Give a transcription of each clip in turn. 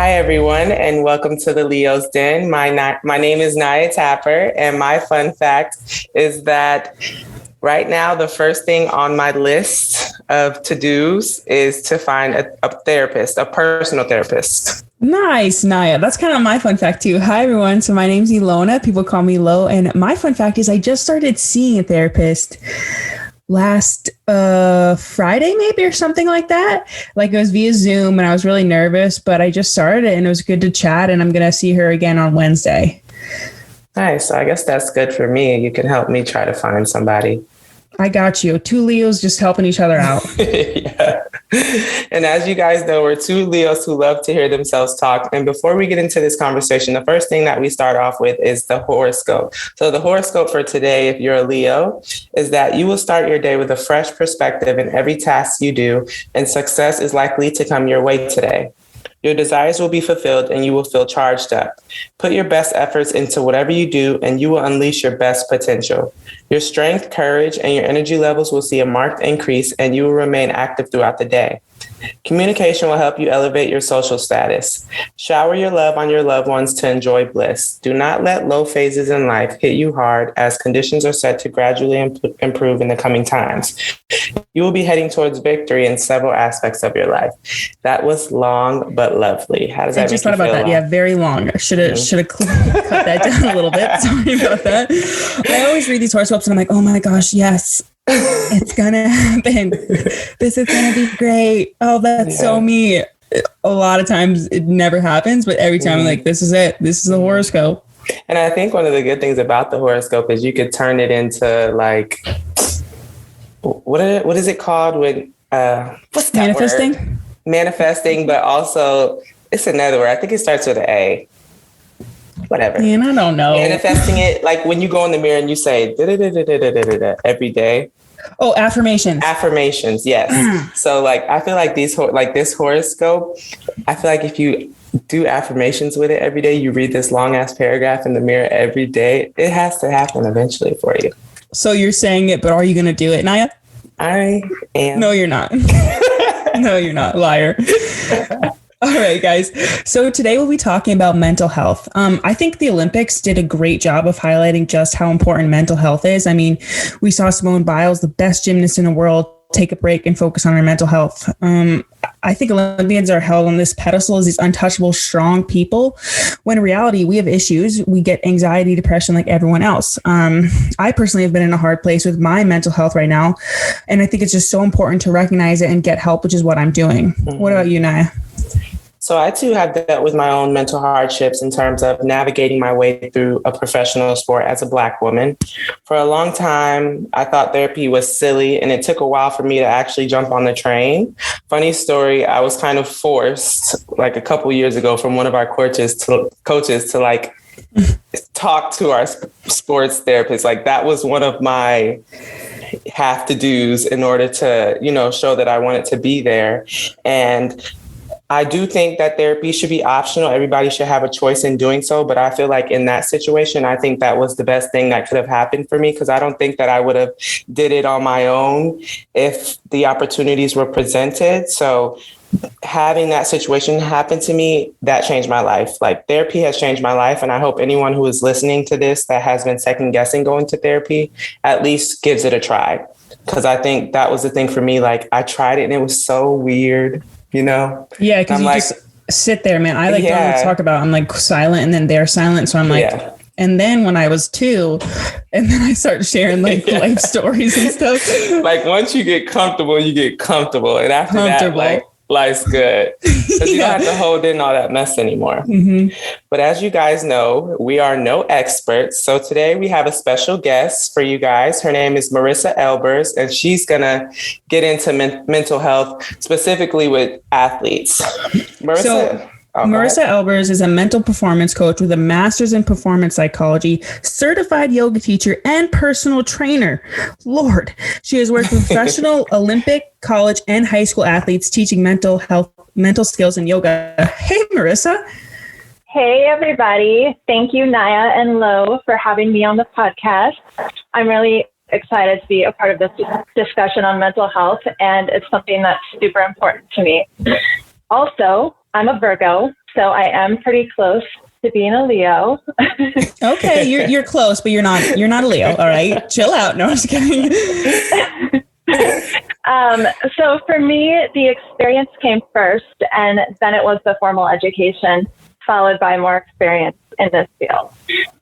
Hi, everyone, and welcome to the Leo's Den. My name is Naya Tapper, and my fun fact is that right now, the first thing on my list of to-dos is to find a therapist, a personal therapist. Nice, Naya. That's kind of my fun fact too. Hi, everyone. So my name's Ilona. People call me Lo. And my fun fact is I just started seeing a therapist last Friday, maybe, or something like that. Like, it was via Zoom and I was really nervous, but I just started it and it was good to chat, and I'm going to see her again on Wednesday. Nice. I guess that's good for me. You can help me try to find somebody. I got you. Two Leos just helping each other out. Yeah. And as you guys know, we're two Leos who love to hear themselves talk. And before we get into this conversation, the first thing that we start off with is the horoscope. So the horoscope for today, if you're a Leo, is that you will start your day with a fresh perspective in every task you do, and success is likely to come your way today. Your desires will be fulfilled and you will feel charged up. Put your best efforts into whatever you do and you will unleash your best potential. Your strength, courage, and your energy levels will see a marked increase and you will remain active throughout the day. Communication will help you elevate your social status. Shower your love on your loved ones to enjoy bliss. Do not let low phases in life hit you hard, as conditions are set to gradually improve in the coming times. You will be heading towards victory in several aspects of your life. That was long but lovely. How does that make you feel? I just thought about that. Yeah, very long. I should have cut that down a little bit. Sorry about that. I always read these horoscopes and I'm like, oh my gosh, yes. It's gonna happen. This is gonna be great. Oh, that's so me. A lot of times it never happens, but every time I'm like, this is it. This is the horoscope. And I think one of the good things about the horoscope is you could turn it into, like, what is it called when what's that manifesting? Word? Manifesting, but also it's another word. I think it starts with an A. Whatever. Man, I don't know. Manifesting it, like when you go in the mirror and you say every day. Oh, affirmations. Affirmations, yes. So, like, I feel like this horoscope, I feel like if you do affirmations with it every day, you read this long ass paragraph in the mirror every day, it has to happen eventually for you. So you're saying it, but are you going to do it, Naya? I am. No, you're not. No, you're not. Liar. All right, guys. So today we'll be talking about mental health. I think the Olympics did a great job of highlighting just how important mental health is. I mean, we saw Simone Biles, the best gymnast in the world, take a break and focus on her mental health. I think Olympians are held on this pedestal as these untouchable, strong people, when in reality, we have issues. We get anxiety, depression like everyone else. I personally have been in a hard place with my mental health right now. And I think it's just so important to recognize it and get help, which is what I'm doing. Mm-hmm. What about you, Naya? So I, too, have dealt with my own mental hardships in terms of navigating my way through a professional sport as a Black woman. For a long time, I thought therapy was silly, and it took a while for me to actually jump on the train. Funny story, I was kind of forced, like a couple years ago, from one of our coaches to like talk to our sports therapist. Like, that was one of my have to do's in order to, show that I wanted to be there. And I do think that therapy should be optional. Everybody should have a choice in doing so. But I feel like in that situation, I think that was the best thing that could have happened for me, because I don't think that I would have did it on my own if the opportunities were presented. So having that situation happen to me, that changed my life. Like, therapy has changed my life. And I hope anyone who is listening to this that has been second guessing going to therapy at least gives it a try. Because I think that was the thing for me. Like, I tried it and it was so weird. Yeah, because you like, just sit there, man. I don't talk about, I'm like silent and then they're silent. So I'm like, and then when I was 2, and then I start sharing like life stories and stuff. Like, once you get comfortable, you get comfortable. And after that, like, life's good. Because you don't have to hold in all that mess anymore. Mm-hmm. But as you guys know, we are no experts. So today we have a special guest for you guys. Her name is Marisa Elbers, and she's going to get into mental health, specifically with athletes. Marisa Elbers is a mental performance coach with a master's in performance psychology, certified yoga teacher, and personal trainer. Lord, she has worked with professional Olympic, college, and high school athletes teaching mental health, mental skills, and yoga. Hey, Marisa. Hey, everybody. Thank you, Naya and Lo, for having me on the podcast. I'm really excited to be a part of this discussion on mental health, and it's something that's super important to me. Also, I'm a Virgo, So I am pretty close to being a Leo. Okay, you're close, but you're not a Leo. All right, chill out. No, I'm just kidding. So for me, the experience came first, and then it was the formal education, followed by more experience in this field.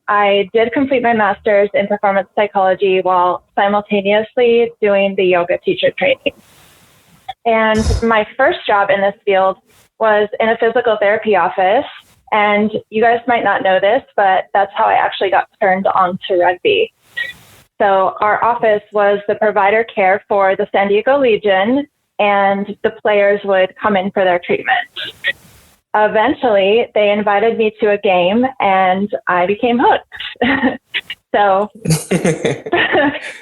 I did complete my master's in performance psychology while simultaneously doing the yoga teacher training. And my first job in this field was in a physical therapy office. And you guys might not know this, but that's how I actually got turned on to rugby. So our office was the provider care for the San Diego Legion, and the players would come in for their treatment. Eventually, they invited me to a game, and I became hooked. So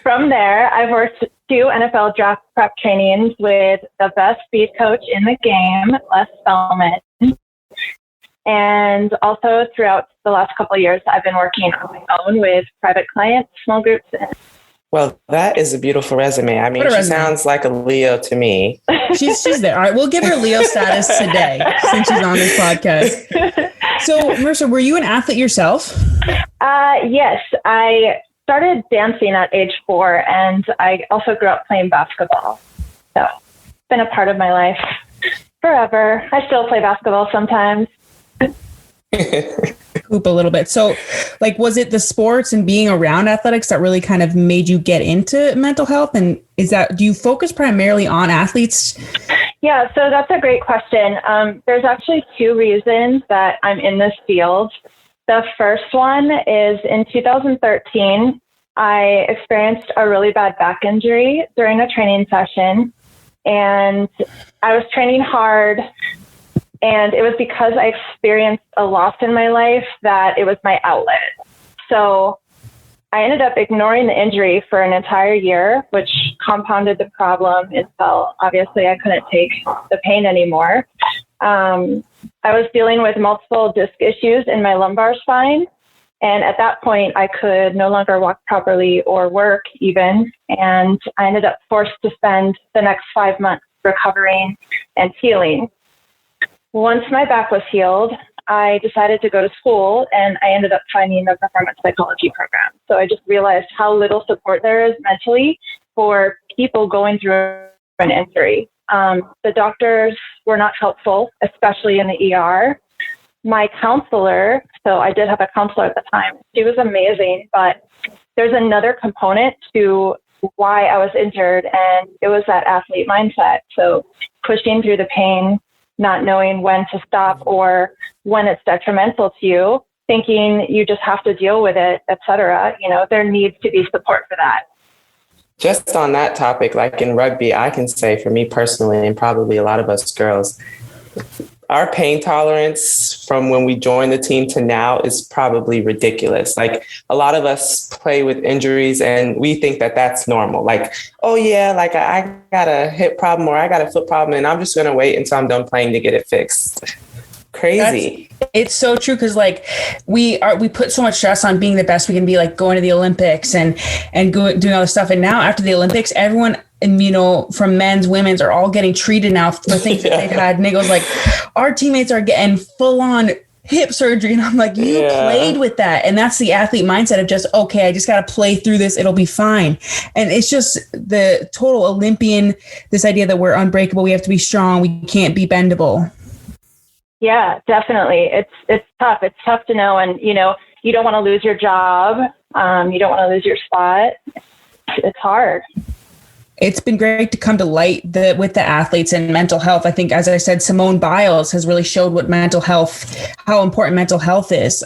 from there, I've worked 2 NFL draft prep trainings with the best speed coach in the game, Les Spellman. And also throughout the last couple of years, I've been working on my own with private clients, small groups. Well, that is a beautiful resume. I mean, she sounds like a Leo to me. She's there. All right, we'll give her Leo status today since she's on this podcast. So, Marisa, were you an athlete yourself? Yes, I started dancing at age 4, and I also grew up playing basketball. So it's been a part of my life forever. I still play basketball sometimes. Hoop a little bit. So, like, was it the sports and being around athletics that really kind of made you get into mental health? And do you focus primarily on athletes? Yeah, so that's a great question. There's actually 2 reasons that I'm in this field. The first one is in 2013, I experienced a really bad back injury during a training session, and I was training hard. And it was because I experienced a loss in my life that it was my outlet. So I ended up ignoring the injury for an entire year, which compounded the problem until obviously I couldn't take the pain anymore. I was dealing with multiple disc issues in my lumbar spine. And at that point, I could no longer walk properly or work even. And I ended up forced to spend the next 5 months recovering and healing. Once my back was healed, I decided to go to school, and I ended up finding the performance psychology program. So I just realized how little support there is mentally for people going through an injury. The doctors were not helpful, especially in the ER. My counselor, so I did have a counselor at the time, she was amazing, but there's another component to why I was injured, and it was that athlete mindset. So pushing through the pain, not knowing when to stop or when it's detrimental to you, thinking you just have to deal with it, etc. There needs to be support for that. Just on that topic, like in rugby, I can say for me personally, and probably a lot of us girls, our pain tolerance from when we joined the team to now is probably ridiculous. Like a lot of us play with injuries and we think that that's normal. Like, oh yeah, like I got a hip problem or I got a foot problem and I'm just going to wait until I'm done playing to get it fixed. Crazy. It's so true. Cause like we put so much stress on being the best we can be, like going to the Olympics and doing all this stuff. And now after the Olympics, everyone, and from men's, women's are all getting treated now for things that they've had. And it goes like, our teammates are getting full on hip surgery. And I'm like, you played with that. And that's the athlete mindset of just, okay, I just got to play through this. It'll be fine. And it's just the total Olympian, this idea that we're unbreakable. We have to be strong. We can't be bendable. Yeah, definitely. It's tough. It's tough to know. And, you don't want to lose your job. You don't want to lose your spot. It's hard. It's been great to come to light with the athletes and mental health. I think, as I said, Simone Biles has really showed how important mental health is.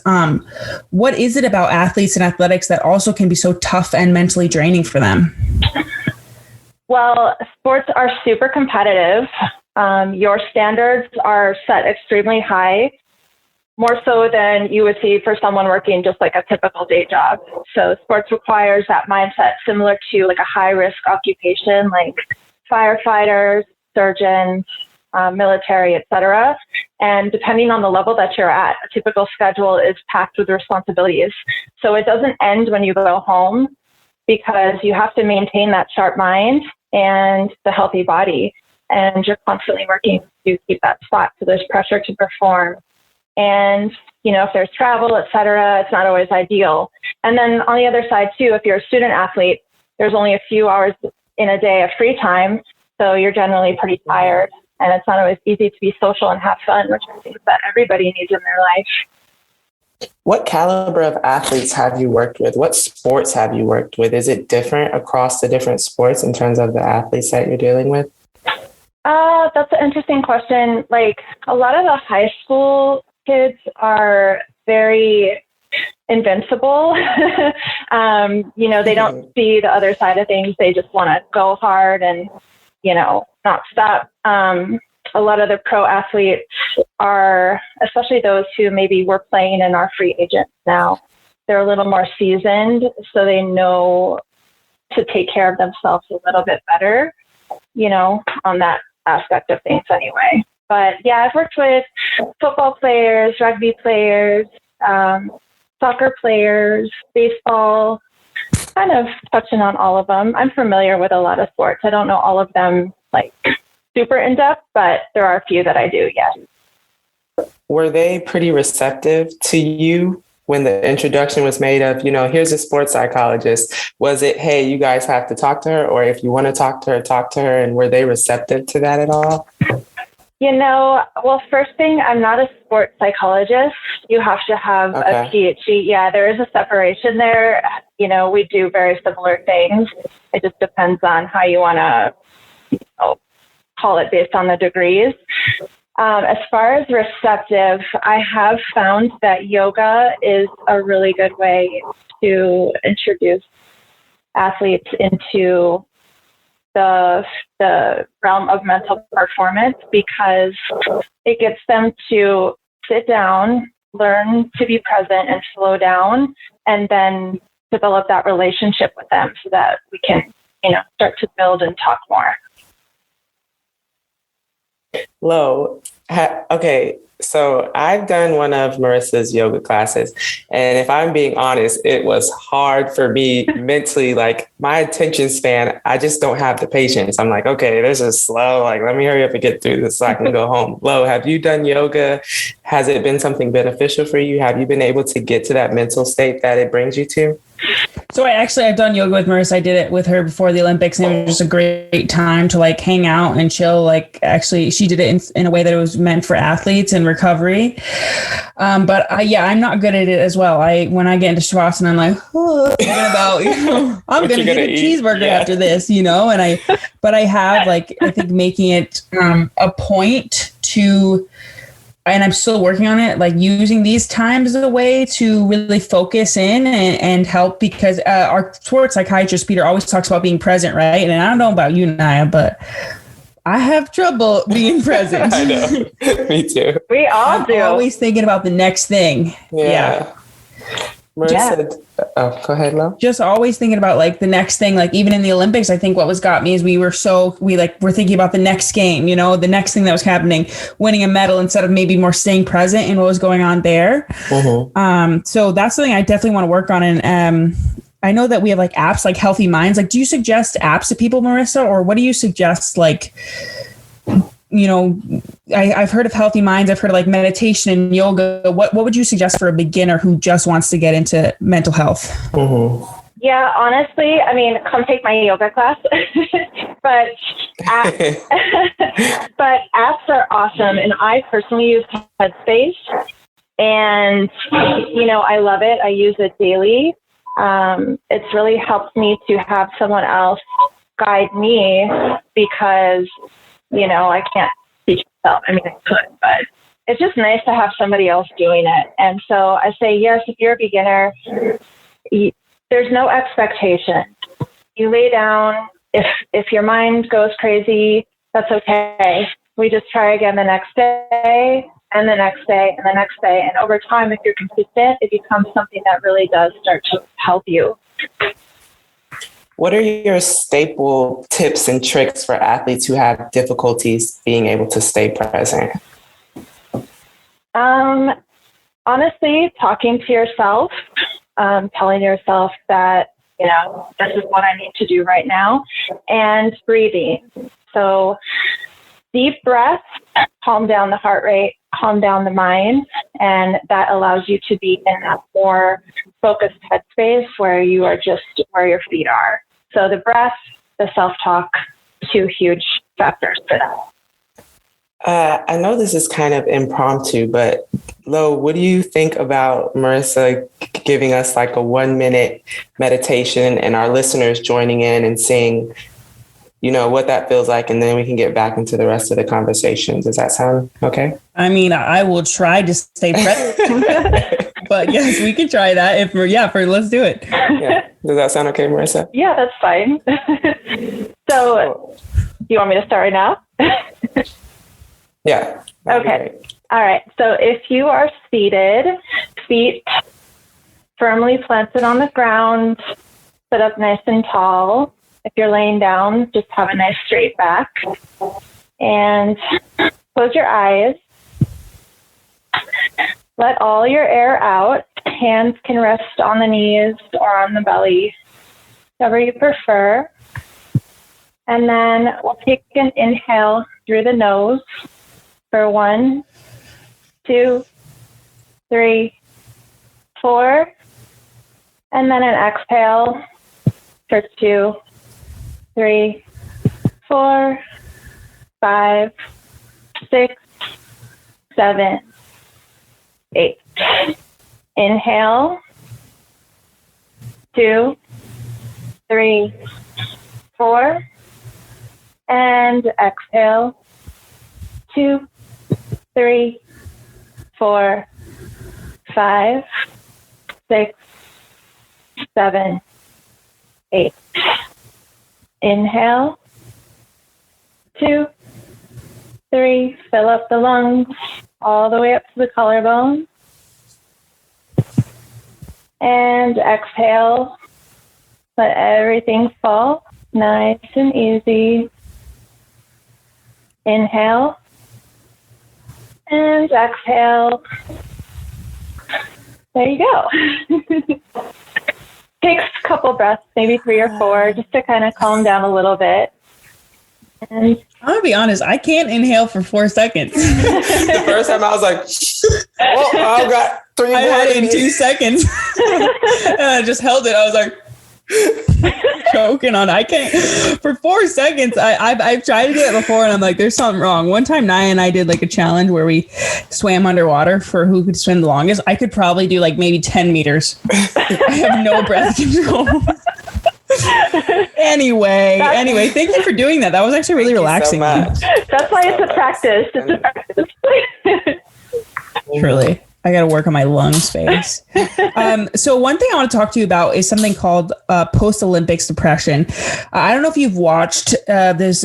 What is it about athletes and athletics that also can be so tough and mentally draining for them? Well, sports are super competitive. Your standards are set extremely high, more so than you would see for someone working just like a typical day job. So sports requires that mindset similar to like a high risk occupation like firefighters, surgeons, military, etc. And depending on the level that you're at, a typical schedule is packed with responsibilities. So it doesn't end when you go home because you have to maintain that sharp mind and the healthy body. And you're constantly working to keep that spot. So there's pressure to perform. And, if there's travel, et cetera, it's not always ideal. And then on the other side too, if you're a student athlete, there's only a few hours in a day of free time. So you're generally pretty tired, and it's not always easy to be social and have fun, which I think that everybody needs in their life. What caliber of athletes have you worked with? What sports have you worked with? Is it different across the different sports in terms of the athletes that you're dealing with? That's an interesting question. Like, a lot of the high school kids are very invincible. They don't see the other side of things. They just want to go hard and, not stop. A lot of the pro athletes are, especially those who maybe were playing and are free agents now, they're a little more seasoned, so they know to take care of themselves a little bit better, on that aspect of things anyway. But yeah, I've worked with football players, rugby players, soccer players, baseball, kind of touching on all of them. I'm familiar with a lot of sports. I don't know all of them like super in depth, but there are a few that I do, yes. Were they pretty receptive to you when the introduction was made of, here's a sports psychologist? Was it, hey, you guys have to talk to her, or if you want to talk to her, and were they receptive to that at all? Well, first thing, I'm not a sports psychologist. You have to have a PhD. Yeah, there is a separation there. We do very similar things. It just depends on how you want to call it based on the degrees. As far as receptive, I have found that yoga is a really good way to introduce athletes into the realm of mental performance, because it gets them to sit down, learn to be present and slow down, and then develop that relationship with them so that we can, start to build and talk more. Lo, okay, so I've done one of Marisa's yoga classes, and if I'm being honest, it was hard for me mentally. Like, my attention span, I just don't have the patience. I'm like, okay, this is slow. Like, let me hurry up and get through this so I can go home. Lo, have you done yoga? Has it been something beneficial for you? Have you been able to get to that mental state that it brings you to? So I've done yoga with Marisa. I did it with her before the Olympics, and it was just a great time to like hang out and chill. Like, actually, she did it in a way that it was meant for athletes and recovery. But I'm not good at it as well. When I get into Shavasana, I'm like, thinking about, I'm going to get a cheeseburger after this, but I have I think making it a point to, and I'm still working on it, like using these times as a way to really focus in and help, because our sports psychiatrist, Peter, always talks about being present, right? And I don't know about you, Naya, but I have trouble being present. I know. Me too. We all do. I'm always thinking about the next thing. Yeah. Marisa, go ahead, Lo. Just always thinking about like the next thing. Like, even in the Olympics, I think what got me is we're thinking about the next game, the next thing that was happening, winning a medal, instead of maybe more staying present in what was going on there. Mm-hmm. So that's something I definitely want to work on. And I know that we have like apps like Healthy Minds. Like, do you suggest apps to people, Marisa, or what do you suggest? Like, I've heard of Healthy Minds. I've heard of like meditation and yoga. What would you suggest for a beginner who just wants to get into mental health? Mm-hmm. Yeah, honestly, come take my yoga class. but apps are awesome. And I personally use Headspace, and, I love it. I use it daily. It's really helped me to have someone else guide me, because I can't teach myself. I could, but it's just nice to have somebody else doing it. And so I say, yes, if you're a beginner, there's no expectation. You lay down. If your mind goes crazy, that's okay. We just try again the next day, and the next day, and the next day. And over time, if you're consistent, it becomes something that really does start to help you. What are your staple tips and tricks for athletes who have difficulties being able to stay present? Honestly, talking to yourself, telling yourself that, this is what I need to do right now, and breathing. So deep breath, calm down the heart rate, calm down the mind, And that allows you to be in a more focused headspace where you are just where your feet are. So the breath, the self-talk, 2 huge factors for that. I know this is kind of impromptu, but Lo, what do you think about Marisa giving us like a 1-minute meditation and our listeners joining in and seeing, what that feels like, and then we can get back into the rest of the conversation. Does that sound okay? I mean, I will try to stay present, but yes, we can try that. Let's do it. Yeah. Does that sound okay, Marisa? Yeah, that's fine. So, do you want me to start right now? Yeah. Okay. All right. So if you are seated, feet firmly planted on the ground, sit up nice and tall. If you're laying down, just have a nice straight back. And close your eyes. Let all your air out. Hands can rest on the knees or on the belly, whatever you prefer. And then we'll take an inhale through the nose for 1, 2, 3, 4. And then an exhale for 2, 3, 4, 5, 6, 7, 8. Inhale, 2, 3, 4, and exhale, 2, 3, 4, 5, 6, 7, 8. Inhale, 2, 3, fill up the lungs all the way up to the collarbone. And exhale, let everything fall nice and easy. Inhale and exhale. There you go. Takes a couple breaths, maybe 3 or 4, just to kind of calm down a little bit. And I'm going to be honest, I can't inhale for 4 seconds. The first time I was like, I've got 3 more. I had it in 2 seconds. And I just held it. I was like, choking on it. I can't for 4 seconds. I've tried to do it before and I'm like, there's something wrong. One time Naya and I did like a challenge where we swam underwater for who could swim the longest. I could probably do like maybe 10 meters. I have no breath control. Anyway, thank you for doing that. That was actually really relaxing. So much. That's why it's a practice. It's a practice. Truly. I got to work on my lung space. So one thing I want to talk to you about is something called post-Olympics depression. I don't know if you've watched this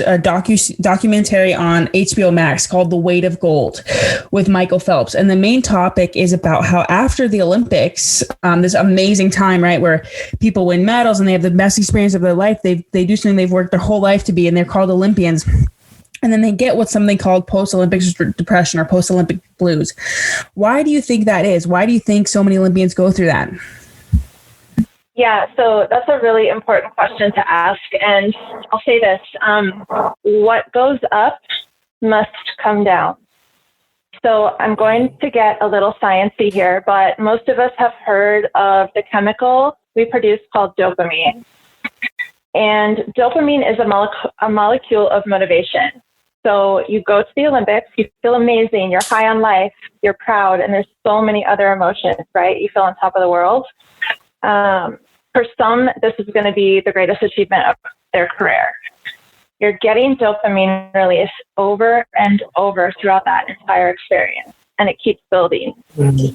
documentary on HBO Max called The Weight of Gold with Michael Phelps. And the main topic is about how after the Olympics, this amazing time, right, where people win medals and they have the best experience of their life. They do something they've worked their whole life to be, and they're called Olympians. And then they get what's something called post-Olympics depression or post-Olympic blues. Why do you think that is? Why do you think so many Olympians go through that? Yeah, so that's a really important question to ask. And I'll say this, what goes up must come down. So I'm going to get a little sciencey here, but most of us have heard of the chemical we produce called dopamine. And dopamine is a molecule of motivation. So you go to the Olympics, you feel amazing, you're high on life, you're proud, and there's so many other emotions, right? You feel on top of the world. For some, this is going to be the greatest achievement of their career. You're getting dopamine release over and over throughout that entire experience, and it keeps building. Mm-hmm.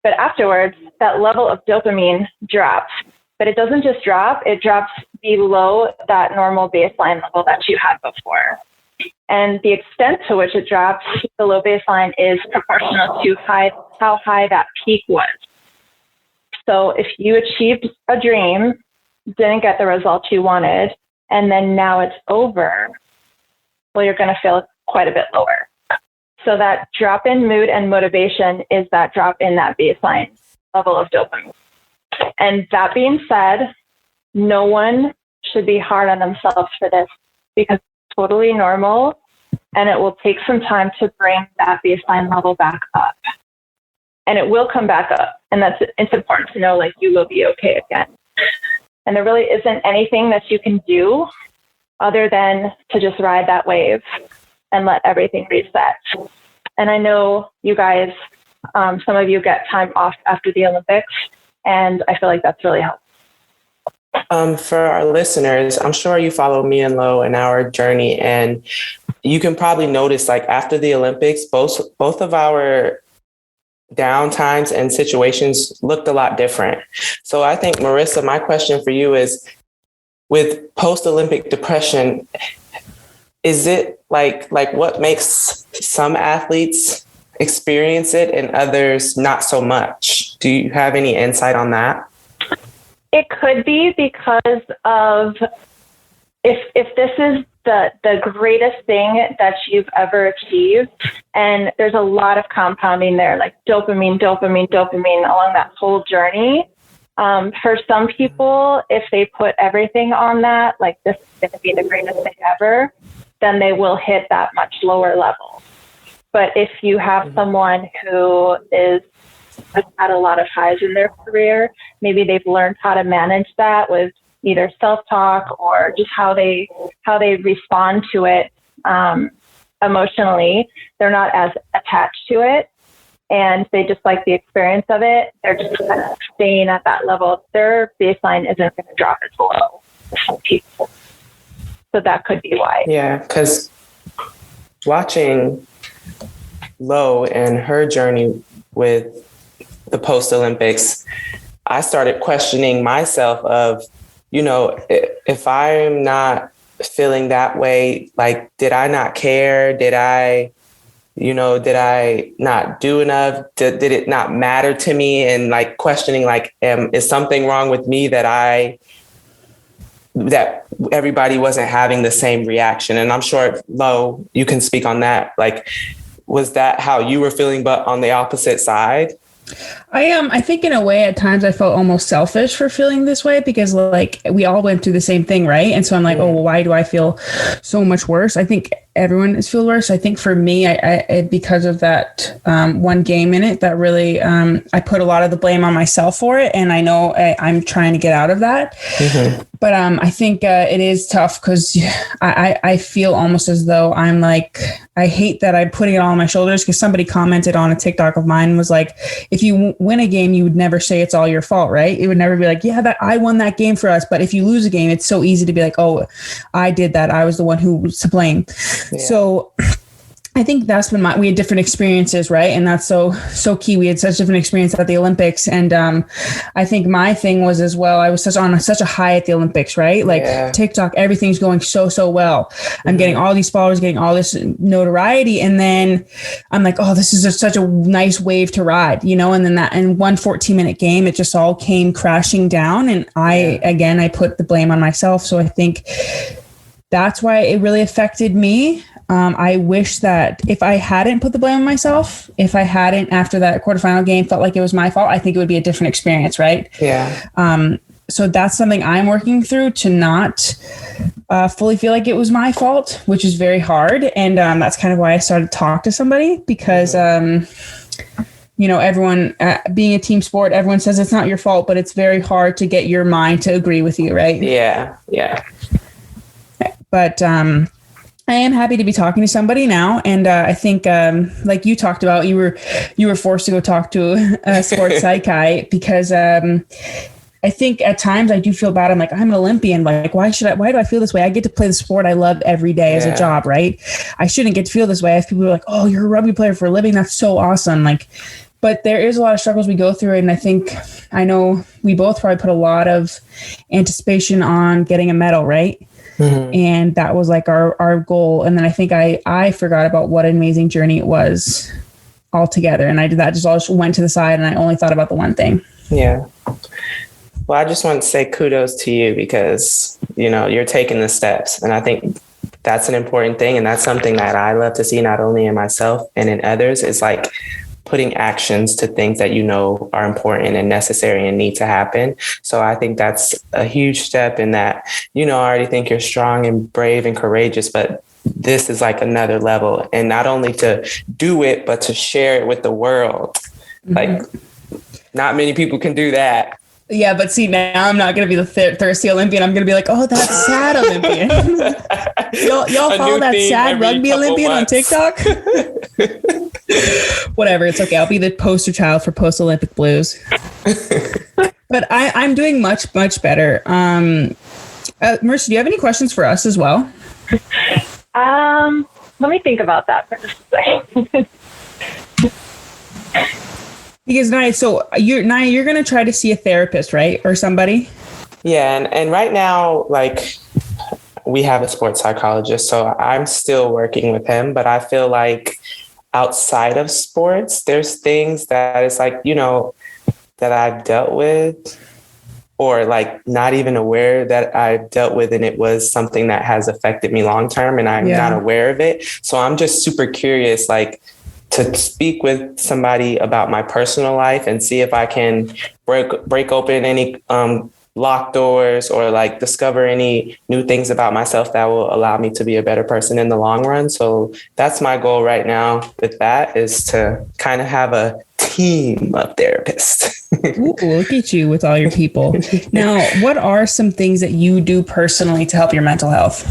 But afterwards, that level of dopamine drops. But it doesn't just drop, it drops below that normal baseline level that you had before. And the extent to which it drops below baseline is proportional to how high that peak was. So if you achieved a dream, didn't get the results you wanted, and then now it's over, well, you're going to feel quite a bit lower. So that drop in mood and motivation is that drop in that baseline level of dopamine. And that being said, no one should be hard on themselves for this because it's totally normal and it will take some time to bring that baseline level back up. and it will come back up. And it's important to know, like, you will be okay again. And there really isn't anything that you can do other than to just ride that wave and let everything reset. And I know you guys, some of you get time off after the Olympics, and I feel like that's really helpful. For our listeners, I'm sure you follow me and Lo and our journey, and you can probably notice, like, after the Olympics, both of our down times and situations looked a lot different. So I think, Marisa, my question for you is, with post-Olympic depression, is it like what makes some athletes experience it and others not so much? Do you have any insight on that? It could be because of if this is the greatest thing that you've ever achieved, and there's a lot of compounding there, like dopamine along that whole journey. For some people, if they put everything on that, like, this is going to be the greatest thing ever, then they will hit that much lower level. But if you have someone who has had a lot of highs in their career, maybe they've learned how to manage that with either self-talk or just how they respond to it emotionally. They're not as attached to it, and they just like the experience of it. They're just kind of staying at that level. Their baseline isn't going to drop as low as some people. So that could be why. Yeah, because watching Lo and her journey with the post-Olympics, I started questioning myself of, if I'm not feeling that way, like, did I not care? Did I not do enough? Did it not matter to me? And, like, questioning, like, is something wrong with me that everybody wasn't having the same reaction? And I'm sure, Lo, you can speak on that. Like, was that how you were feeling, but on the opposite side? I think in a way at times I felt almost selfish for feeling this way, because, like, we all went through the same thing, right? And so I'm like, oh, well, why do I feel so much worse? I think everyone is feeling worse. I think for me, I because of that one game in it, that really I put a lot of the blame on myself for it, and I know I'm trying to get out of that. Mm-hmm. But I think it is tough because I feel almost as though I'm like, I hate that I'm putting it all on my shoulders, because somebody commented on a TikTok of mine, was like, if you win a game, you would never say it's all your fault, right? It would never be like, yeah, that I won that game for us. But if you lose a game, it's so easy to be like, oh, I did that. I was the one who was to blame. Yeah. So I think that's when we had different experiences, right? And that's so key. We had such different experience at the Olympics. And I think my thing was as well, I was on such a high at the Olympics, right? Like TikTok, everything's going so well. I'm getting all these followers, getting all this notoriety. And then I'm like, oh, this is such a nice wave to ride, and then that in one 14-minute game, it just all came crashing down. And I put the blame on myself. So I think that's why it really affected me. I wish that if I hadn't put the blame on myself, if I hadn't, after that quarterfinal game, felt like it was my fault, I think it would be a different experience, right? Yeah. So that's something I'm working through, to not fully feel like it was my fault, which is very hard. And that's kind of why I started to talk to somebody, because everyone, being a team sport, everyone says it's not your fault, but it's very hard to get your mind to agree with you, right? Yeah. But I am happy to be talking to somebody now. And I think, like you talked about, you were forced to go talk to a sports psych because I think at times I do feel bad. I'm like, I'm an Olympian. Like, why do I feel this way? I get to play the sport I love every day as a job, right? I shouldn't get to feel this way. I have people who are like, oh, you're a rugby player for a living. That's so awesome. Like, but there is a lot of struggles we go through. And I know we both probably put a lot of anticipation on getting a medal, right? Mm-hmm. And that was like our goal. And then I think I forgot about what an amazing journey it was altogether. And I did that, just all went to the side, and I only thought about the one thing. Yeah. Well, I just want to say kudos to you, because, you're taking the steps. And I think that's an important thing. And that's something that I love to see, not only in myself and in others, is like putting actions to things that are important and necessary and need to happen. So I think that's a huge step in that, I already think you're strong and brave and courageous, but this is like another level. And not only to do it, but to share it with the world. Like, not many people can do that. Yeah, but see, now I'm not going to be the thirsty Olympian. I'm going to be like, oh, that's sad Olympian. y'all follow that sad rugby Olympian on TikTok? Whatever, it's okay. I'll be the poster child for post-Olympic blues. But I'm doing much, much better. Marisa, do you have any questions for us as well? Let me think about that for just a second. Because Naya, you're going to try to see a therapist, right? Or somebody? Yeah. And right now, like, we have a sports psychologist, so I'm still working with him, but I feel like outside of sports, there's things that it's like, you know, that I've dealt with or like not even aware that I've dealt with. And it was something that has affected me long term and I'm not aware of it. So I'm just super curious, like, to speak with somebody about my personal life and see if I can break open any locked doors or like discover any new things about myself that will allow me to be a better person in the long run. So that's my goal right now with that, is to kind of have a team of therapists. Ooh, look at you with all your people. Now, what are some things that you do personally to help your mental health?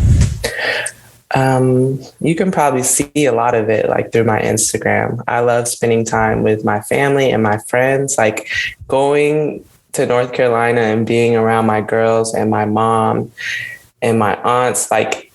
You can probably see a lot of it like through my Instagram. I love spending time with my family and my friends, like going to North Carolina and being around my girls and my mom and my aunts. Like,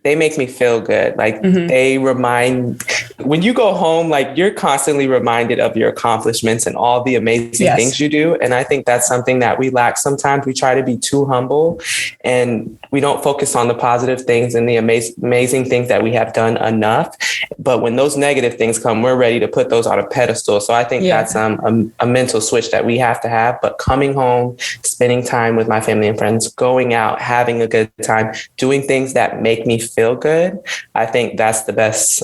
they make me feel good. Like they when you go home, like you're constantly reminded of your accomplishments and all the amazing things you do. And I think that's something that we lack sometimes. We try to be too humble and we don't focus on the positive things and the amazing things that we have done enough. But when those negative things come, we're ready to put those on a pedestal. So I think that's a mental switch that we have to have. But coming home, spending time with my family and friends, going out, having a good time, doing things that make me feel good. I think that's the best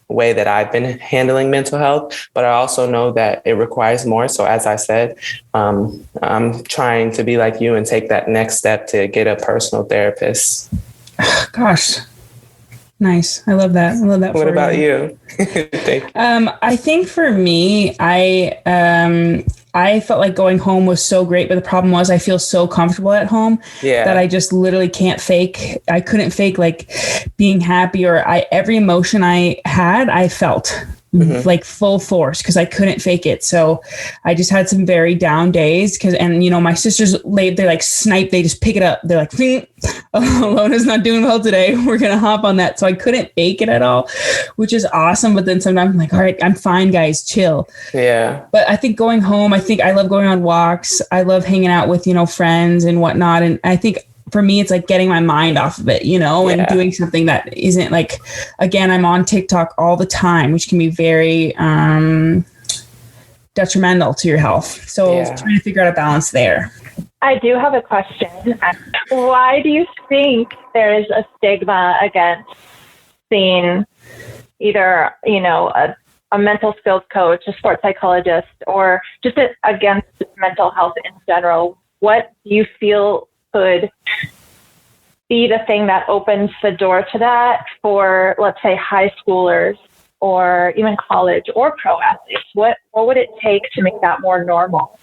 way that I've been handling mental health. But I also know that it requires more. So as I said, I'm trying to be like you and take that next step to get a personal therapist. Gosh. Nice. I love that. I love that. What about you? Thank you. I think for me, I felt like going home was so great, but the problem was I feel so comfortable at home that I just literally can't fake. I couldn't fake like being happy or every emotion I had, I felt like full force because I couldn't fake it. So I just had some very down days and you know, my sisters they're like snipe, they just pick it up. They're like, Lona's not doing well today. We're going to hop on that. So I couldn't fake it at all, which is awesome. But then sometimes I'm like, all right, I'm fine, guys, chill. Yeah. But I think going home, I think I love going on walks. I love hanging out with, you know, friends and whatnot. And I think for me, it's like getting my mind off of it, you know, and doing something that isn't like, again, I'm on TikTok all the time, which can be very detrimental to your health. So trying to figure out a balance there. I do have a question. Why do you think there is a stigma against seeing either, you know, a mental skills coach, a sports psychologist, or just against mental health in general? What do you feel could be the thing that opens the door to that for, let's say, high schoolers or even college or pro athletes? What would it take to make that more normal?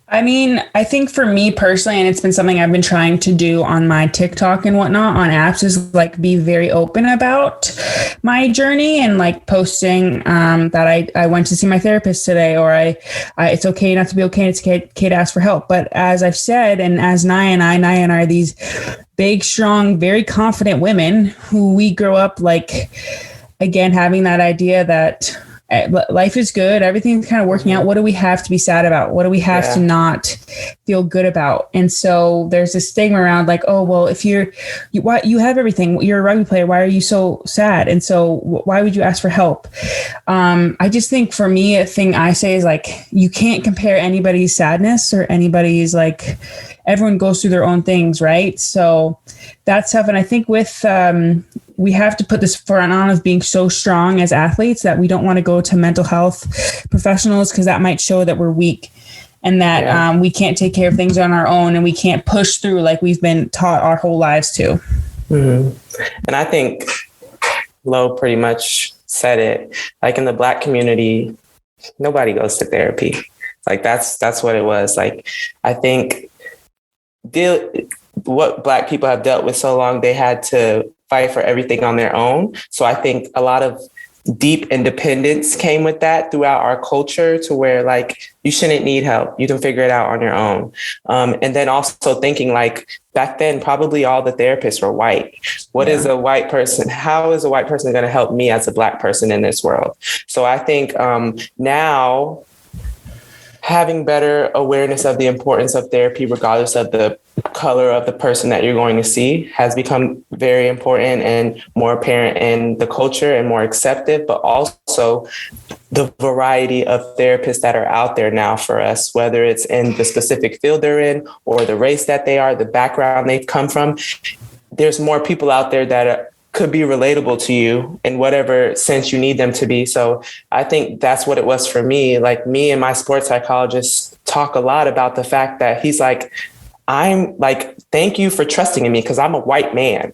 I mean, I think for me personally, and it's been something I've been trying to do on my TikTok and whatnot on apps, is like be very open about my journey and like posting that I went to see my therapist today, or I it's okay not to be okay. It's okay to ask for help. But as I've said, and as Naya and I are these big, strong, very confident women who we grow up like, again, having that idea that life is good. Everything's kind of working out. What do we have to be sad about? What do we have to not feel good about? And so there's this stigma around like, oh, well, if you have everything, you're a rugby player, why are you so sad? And so why would you ask for help? I just think for me, a thing I say is like, you can't compare anybody's sadness or anybody's like, everyone goes through their own things. Right. So that's tough. And I think with, we have to put this front on of being so strong as athletes that we don't want to go to mental health professionals because that might show that we're weak and that we can't take care of things on our own and we can't push through like we've been taught our whole lives to. Mm-hmm. And I think Lo pretty much said it. Like in the Black community, nobody goes to therapy. Like that's what it was. Like, I think what Black people have dealt with so long, they had to fight for everything on their own. So I think a lot of deep independence came with that throughout our culture, to where like you shouldn't need help. You can figure it out on your own. And then also thinking like back then, probably all the therapists were white. What is a white person? How is a white person going to help me as a Black person in this world? So I think now having better awareness of the importance of therapy, regardless of the color of the person that you're going to see, has become very important and more apparent in the culture and more accepted, but also the variety of therapists that are out there now for us, whether it's in the specific field they're in or the race that they are, the background they've come from. There's more people out there that could be relatable to you in whatever sense you need them to be. So I think that's what it was for me. Like, me and my sports psychologist talk a lot about the fact that he's like, I'm like, thank you for trusting in me, because I'm a white man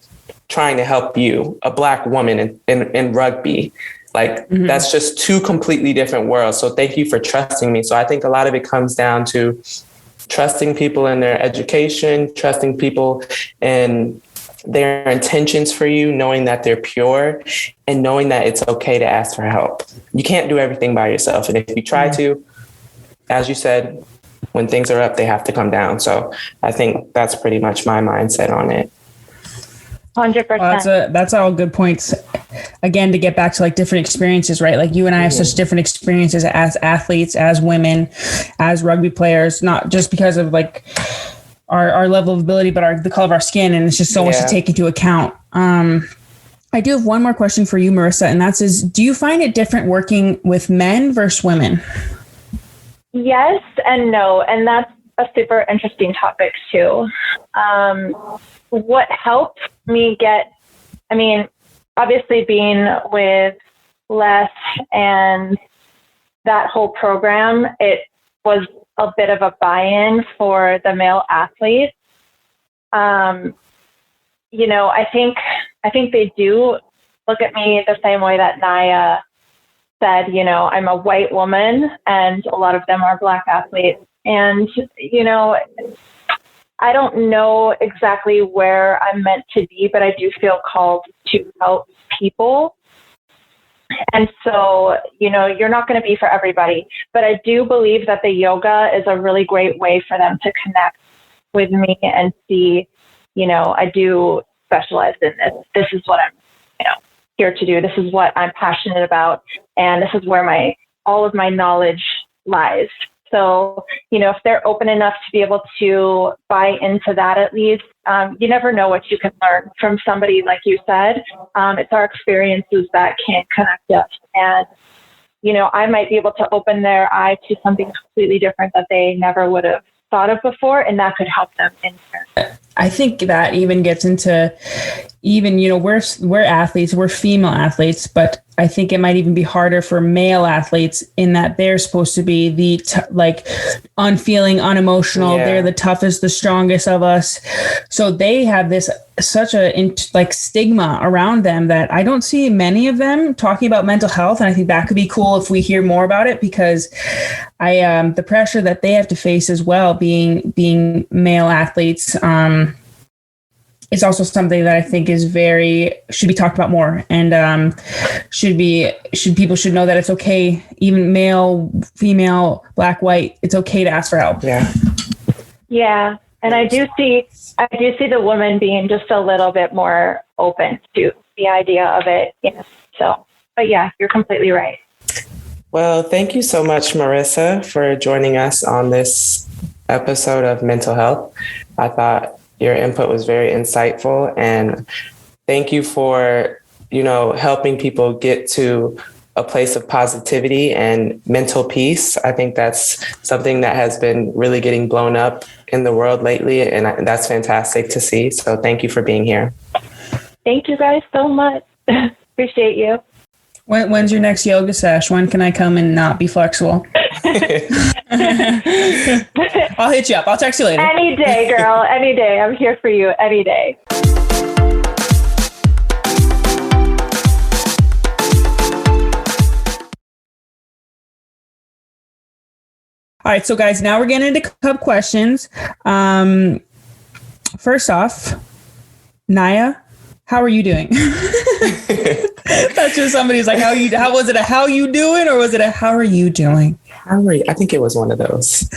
trying to help you, a Black woman in rugby. Like, that's just two completely different worlds. So thank you for trusting me. So I think a lot of it comes down to trusting people in their education, trusting people in their intentions for you, knowing that they're pure, and knowing that it's okay to ask for help. You can't do everything by yourself. And if you try to, as you said, when things are up, they have to come down. So I think that's pretty much my mindset on it. 100%. Well, that's all good points. Again, to get back to like different experiences, right? Like you and I have such different experiences as athletes, as women, as rugby players, not just because of like our level of ability, but the color of our skin. And it's just so much to take into account. I do have one more question for you, Marisa, and that's do you find it different working with men versus women? Yes and no. And that's a super interesting topic too. What helped me obviously being with Les and that whole program, it was a bit of a buy-in for the male athletes. I think they do look at me the same way that Naya said, I'm a white woman and a lot of them are Black athletes. And, I don't know exactly where I'm meant to be, but I do feel called to help people. And so, you're not going to be for everybody, but I do believe that the yoga is a really great way for them to connect with me and see, I do specialize in this. This is what I'm, here to do. This is what I'm passionate about. And this is where all of my knowledge lies. So, if they're open enough to be able to buy into that, at least, you never know what you can learn from somebody, like you said. It's our experiences that can connect us. And, I might be able to open their eye to something completely different that they never would have thought of before. And that could help them in turn. I think that even gets into we're athletes, we're female athletes, but I think it might even be harder for male athletes in that they're supposed to be the unfeeling, unemotional. Yeah. They're the toughest, the strongest of us. So they have such a stigma around them that I don't see many of them talking about mental health. And I think that could be cool if we hear more about it, because the pressure that they have to face as well, being male athletes, it's also something that I think should be talked about more, and people should know that it's okay, even male, female, Black, white, it's okay to ask for help. Yeah. Yeah. And I do see the woman being just a little bit more open to the idea of it. So, but yeah, you're completely right. Well, thank you so much, Marisa, for joining us on this episode of Mental Health. I thought your input was very insightful, and thank you for, helping people get to a place of positivity and mental peace. I think that's something that has been really getting blown up in the world lately, and that's fantastic to see. So thank you for being here. Thank you guys so much. Appreciate you. When's your next yoga sesh? When can I come and not be flexible? I'll hit you up. I'll text you later. Any day, girl. Any day. I'm here for you any day. All right. So guys, now we're getting into cup questions. First off, Naya, how are you doing? That's just somebody's like, how was it a how you doing, or was it a how are you doing? I think it was one of those.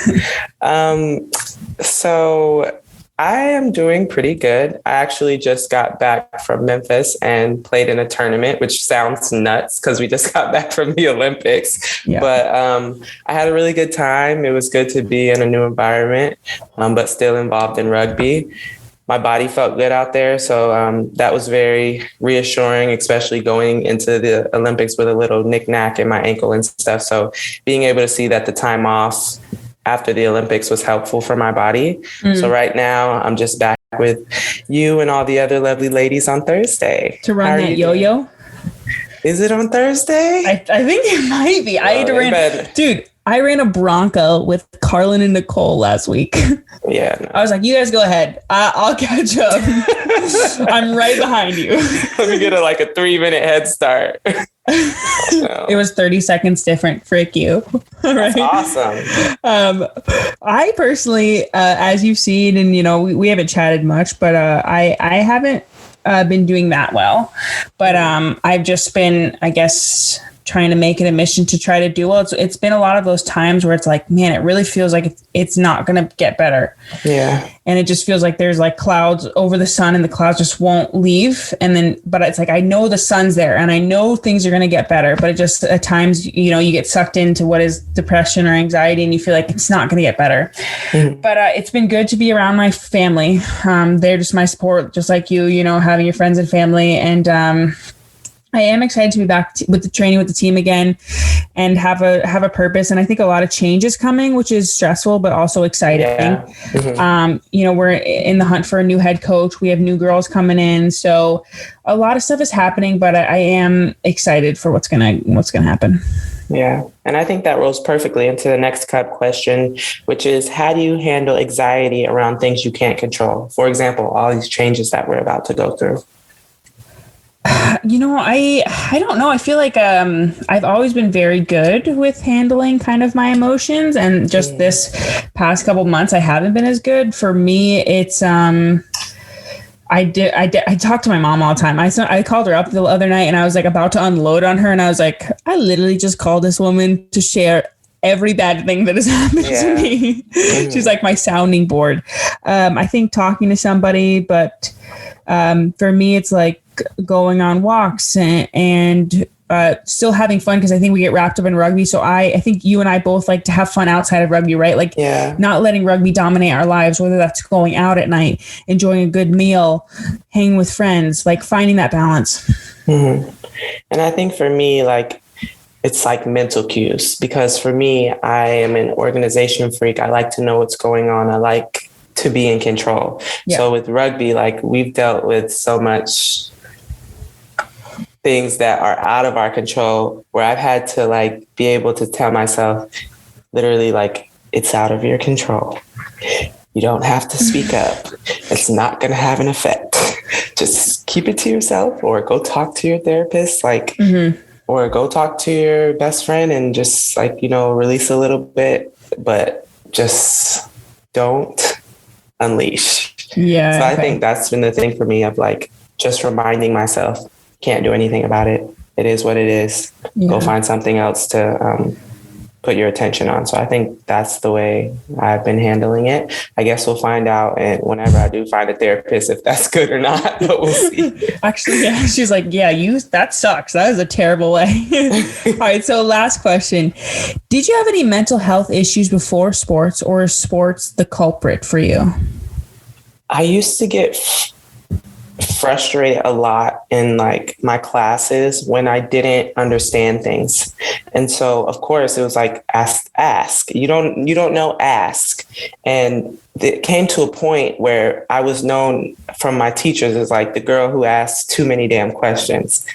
So I am doing pretty good. I actually just got back from Memphis and played in a tournament, which sounds nuts because we just got back from the Olympics. Yeah. But I had a really good time. It was good to be in a new environment, but still involved in rugby. My body felt good out there. So that was very reassuring, especially going into the Olympics with a little knick-knack in my ankle and stuff. So being able to see that the time off after the Olympics was helpful for my body. So right now I'm just back with you and all the other lovely ladies on Thursday. To run that yo-yo? Is it on Thursday? I think it might be. I ran a Bronco with Carlin and Nicole last week. Yeah. No. I was like, you guys go ahead. I'll catch up. I'm right behind you. Let me get a 3-minute head start. It was 30 seconds different. Frick you. That's awesome. I personally, as you've seen, and we haven't chatted much, but I haven't been doing that well. But I've just been, I guess, trying to make it a mission to try to do well. It's been a lot of those times where it's like, man, it really feels like it's not going to get better. Yeah. And it just feels like there's clouds over the sun and the clouds just won't leave. But it's like, I know the sun's there and I know things are going to get better, but it just at times, you get sucked into what is depression or anxiety and you feel like it's not going to get better. But it's been good to be around my family. They're just my support, just like you, having your friends and family. And, I am excited to be back with the training with the team again and have a purpose. And I think a lot of change is coming, which is stressful, but also exciting. Yeah. We're in the hunt for a new head coach. We have new girls coming in. So a lot of stuff is happening, but I am excited for what's going to happen. Yeah. And I think that rolls perfectly into the next cup question, which is, how do you handle anxiety around things you can't control? For example, all these changes that we're about to go through. I don't know. I feel like I've always been very good with handling kind of my emotions, and just this past couple months I haven't been as good. For me, it's I talk to my mom all the time. I called her up the other night and I was about to unload on her, and I was like, I literally just called this woman to share every bad thing that has happened to me. She's like my sounding board. I think talking to somebody, but for me, it's like going on walks and still having fun, because I think we get wrapped up in rugby. So I think you and I both like to have fun outside of rugby, right? Not letting rugby dominate our lives, whether that's going out at night, enjoying a good meal, hanging with friends, finding that balance. And I think for me, it's mental cues, because for me, I am an organization freak. I like to know what's going on. I like to be in control. Yeah. So with rugby, we've dealt with so much things that are out of our control, where I've had to be able to tell myself literally it's out of your control. You don't have to speak up. It's not going to have an effect. Just keep it to yourself, or go talk to your therapist, or go talk to your best friend and just release a little bit, but just don't unleash. Yeah. So I think that's been the thing for me of just reminding myself, can't do anything about it. It is what it is. Yeah. Go find something else to put your attention on. So I think that's the way I've been handling it. I guess we'll find out, and whenever I do find a therapist, if that's good or not, but we'll see. Actually, yeah, she's like, that sucks. That is a terrible way. All right. So last question. Did you have any mental health issues before sports, or is sports the culprit for you? I used to get frustrated a lot in my classes when I didn't understand things. And so of course it was ask. You don't know, ask. And it came to a point where I was known from my teachers as the girl who asked too many damn questions.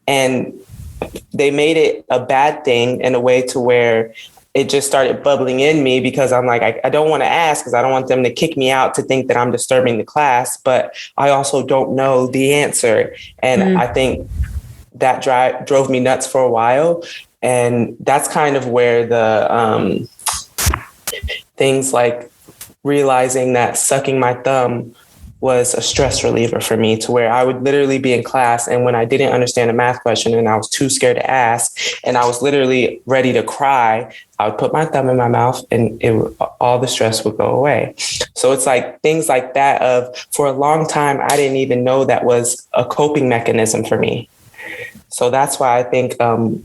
And they made it a bad thing in a way to where it just started bubbling in me, because I'm I don't want to ask, because I don't want them to kick me out to think that I'm disturbing the class, but I also don't know the answer. And I think that drove me nuts for a while. And that's kind of where the things like realizing that sucking my thumb was a stress reliever for me, to where I would literally be in class, and when I didn't understand a math question and I was too scared to ask and I was literally ready to cry, I would put my thumb in my mouth and all the stress would go away. So it's like things like that for a long time, I didn't even know that was a coping mechanism for me. So that's why I think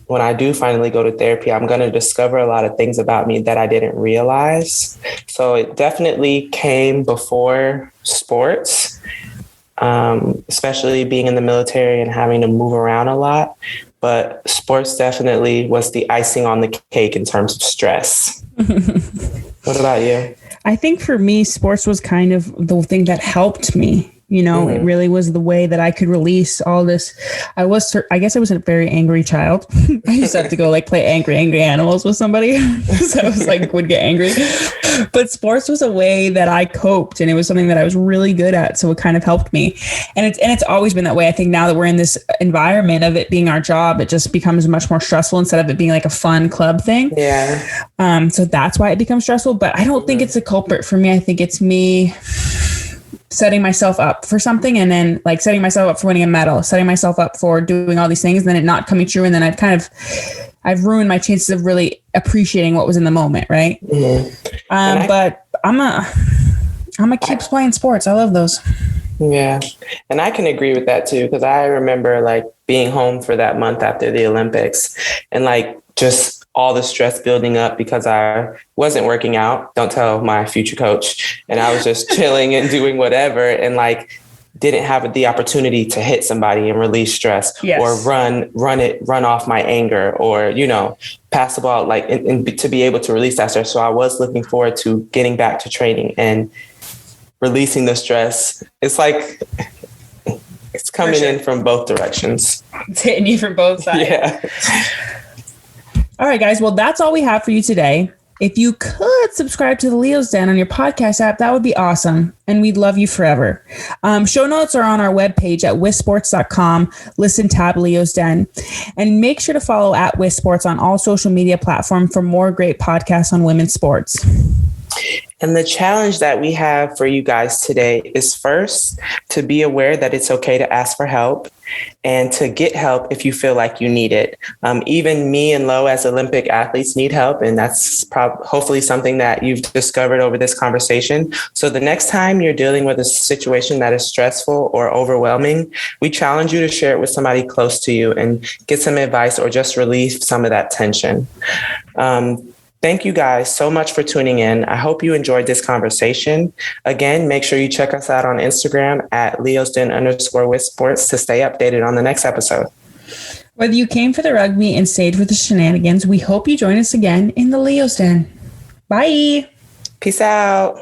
when I do finally go to therapy, I'm going to discover a lot of things about me that I didn't realize. So it definitely came before sports, especially being in the military and having to move around a lot. But sports definitely was the icing on the cake in terms of stress. What about you? I think for me, sports was kind of the thing that helped me. You know, It really was the way that I could release all this. I guess I was a very angry child. I used to have to go like play angry animals with somebody. So I was like, would get angry. But sports was a way that I coped, and it was something that I was really good at. So it kind of helped me. And it's always been that way. I think now that we're in this environment of it being our job, it just becomes much more stressful instead of it being like a fun club thing. Yeah. So that's why it becomes stressful. But I don't think it's a culprit for me. I think it's me setting myself up for something, and then like setting myself up for winning a medal, setting myself up for doing all these things, and then it not coming true. And then I've ruined my chances of really appreciating what was in the moment. Right. Mm-hmm. But I'm gonna keep playing sports. I love those. Yeah. And I can agree with that too, because I remember like being home for that month after the Olympics and like just all the stress building up because I wasn't working out. Don't tell my future coach. And I was just chilling and doing whatever, and like didn't have the opportunity to hit somebody and release stress. Yes. Or run off my anger, or, you know, pass the ball, like, and to be able to release that stress. So I was looking forward to getting back to training and releasing the stress. It's like, it's coming in from both directions. It's hitting you from both sides. Yeah. All right, guys. Well, that's all we have for you today. If you could subscribe to the Leo's Den on your podcast app, that would be awesome. And we'd love you forever. Show notes are on our webpage at wisports.com. Listen tab Leo's Den. And make sure to follow at WisSports on all social media platforms for more great podcasts on women's sports. And the challenge that we have for you guys today is first to be aware that it's okay to ask for help and to get help if you feel like you need it. Even me and Lo as Olympic athletes need help. And that's hopefully something that you've discovered over this conversation. So the next time you're dealing with a situation that is stressful or overwhelming, we challenge you to share it with somebody close to you and get some advice or just relieve some of that tension. Thank you guys so much for tuning in. I hope you enjoyed this conversation. Again, make sure you check us out on Instagram at leosden_wisports to stay updated on the next episode. Whether you came for the rugby and stayed for the shenanigans, we hope you join us again in the Leo's Den. Bye. Peace out.